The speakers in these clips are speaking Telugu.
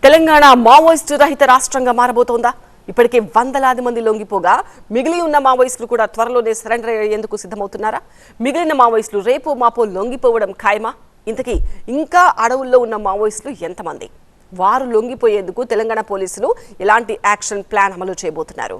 తెలంగాణ మావోయిస్టు రహిత రాష్ట్రంగా మారబోతోందా? ఇప్పటికే వందలాది మంది లొంగిపోగా మిగిలి ఉన్న మావోయిస్టులు కూడా త్వరలోనే సరెండర్ అయ్యేందుకు సిద్ధమవుతున్నారా? మిగిలిన మావోయిస్టులు రేపో మాపో లొంగిపోవడం ఖాయమా? ఇంతకీ ఇంకా అడవుల్లో ఉన్న మావోయిస్టులు ఎంతమంది? వారు లొంగిపోయేందుకు తెలంగాణ పోలీసులు ఎలాంటి యాక్షన్ ప్లాన్ అమలు చేయబోతున్నారు?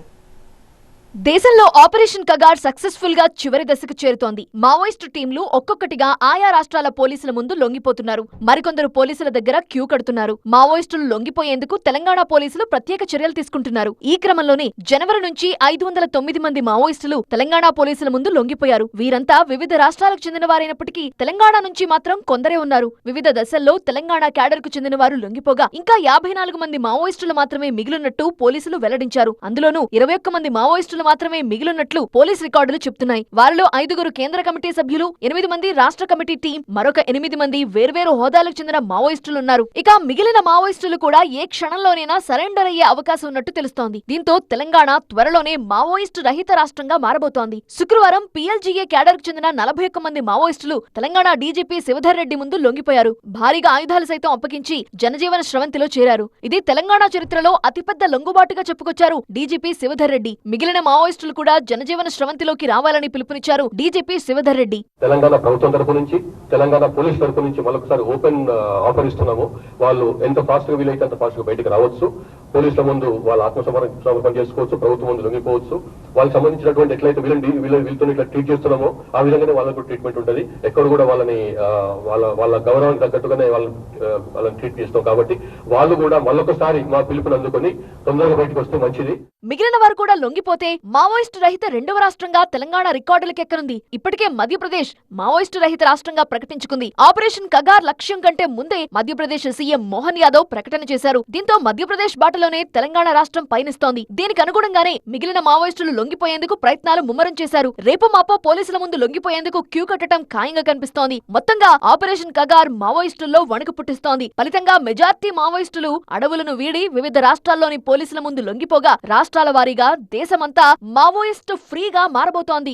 దేశంలో ఆపరేషన్ కగార్ సక్సెస్ఫుల్ గా చివరి దశకు చేరుతోంది. మావోయిస్టు టీంలు ఒక్కొక్కటిగా ఆయా రాష్ట్రాల పోలీసుల ముందు లొంగిపోతున్నారు. మరికొందరు పోలీసుల దగ్గర క్యూ కడుతున్నారు. మావోయిస్టులు లొంగిపోయేందుకు తెలంగాణ పోలీసులు ప్రత్యేక చర్యలు తీసుకుంటున్నారు. ఈ క్రమంలోనే జనవరి నుంచి 509 మంది మావోయిస్టులు తెలంగాణ పోలీసుల ముందు లొంగిపోయారు. వీరంతా వివిధ రాష్ట్రాలకు చెందిన వారైనప్పటికీ తెలంగాణ నుంచి మాత్రం కొందరే ఉన్నారు. వివిధ దశల్లో తెలంగాణ క్యాడర్ కు చెందిన వారు లొంగిపోగా ఇంకా 54 మంది మావోయిస్టులు మాత్రమే మిగిలినట్టు పోలీసులు వెల్లడించారు. అందులోనూ 21 మంది మావోయిస్టులు మాత్రమే మిగిలినట్లు పోలీస్ రికార్డులు చెప్తున్నాయి. వారిలో 5 కేంద్ర కమిటీ సభ్యులు, 8 మంది రాష్ట్ర కమిటీ టీం, మరొక 8 మంది వేర్వేరు హోదాలకు చెందిన మావోయిస్టులున్నారు. ఇక మిగిలిన మావోయిస్టులు కూడా ఏ క్షణంలోనైనా సరెండర్ అయ్యే అవకాశం ఉన్నట్టు తెలుస్తోంది. దీంతో తెలంగాణ త్వరలోనే మావోయిస్టు రహిత రాష్ట్రంగా మారబోతోంది. శుక్రవారం PLGA క్యాడర్ కు చెందిన 41 మంది మావోయిస్టులు తెలంగాణ డీజీపీ శివధర్ రెడ్డి ముందు లొంగిపోయారు. భారీగా ఆయుధాలు సైతం అప్పగించి జనజీవన స్రవంతిలో చేరారు. ఇది తెలంగాణ చరిత్రలో అతిపెద్ద లొంగుబాటుగా చెప్పుకొచ్చారు డీజీపీ శివధర్ రెడ్డి. మిగిలిన మావోయిస్టులు కూడా జనజీవన స్రవంతిలోకి రావాలని పిలుపునిచ్చారు డీజీపీ శివధర్ రెడ్డి. తెలంగాణ ప్రభుత్వం తరపు నుంచి, తెలంగాణ పోలీస్ తరపు నుంచి మరొకసారి ఓపెన్ ఆఫర్ ఇస్తున్నాము. వాళ్ళు ఎంత ఫాస్ట్ గా వీలైతే అంత ఫాస్ట్ గా బయటకు రావచ్చు. పోలీసుల ముందు వాళ్ళ ఆత్మసమర్పణ చేసుకోవచ్చు, ప్రభుత్వం ముందు లొంగిపోవచ్చు. వాళ్ళకి సంబంధించినటువంటి ఎట్లయితే వీళ్ళతో ఇట్లా ట్రీట్ చేస్తున్నామో ఆ విధంగానే వాళ్ళకు ట్రీట్మెంట్ ఉంటుంది. ఎక్కడ కూడా వాళ్ళని వాళ్ళ గౌరవానికి తగ్గట్టుగానే వాళ్ళని ట్రీట్ చేస్తాం. కాబట్టి వాళ్ళు కూడా మళ్ళొకసారి మా పిలుపుని అందుకొని తొందరగా బయటకు వస్తే మంచిది. మిగిలిన వారు కూడా లొంగిపోతే మావోయిస్టు రహిత రెండవ రాష్ట్రంగా తెలంగాణ రికార్డులకెక్కనుంది. ఇప్పటికే మధ్యప్రదేశ్ మావోయిస్టు రహిత రాష్ట్రంగా ప్రకటించుకుంది. ఆపరేషన్ కగార్ లక్ష్యం కంటే ముందే మధ్యప్రదేశ్ సీఎం మోహన్ యాదవ్ ప్రకటన చేశారు. దీంతో మధ్యప్రదేశ్ బాటలోనే తెలంగాణ రాష్ట్రం పయనిస్తోంది. దీనికి అనుగుణంగానే మిగిలిన మావోయిస్టులు లొంగిపోయేందుకు ప్రయత్నాలు ముమ్మరం చేశారు. రేపు మాపో పోలీసుల ముందు లొంగిపోయేందుకు క్యూ కట్టడం ఖాయంగా కనిపిస్తోంది. మొత్తంగా ఆపరేషన్ కగార్ మావోయిస్టుల్లో వణుకు పుట్టిస్తోంది. ఫలితంగా మెజార్టీ మావోయిస్టులు అడవులను వీడి వివిధ రాష్ట్రాల్లోని పోలీసుల ముందు లొంగిపోగా రాష్ట్రాల వారీగా దేశమంతా మావోయిస్టు ఫ్రీగా మారబోతోంది.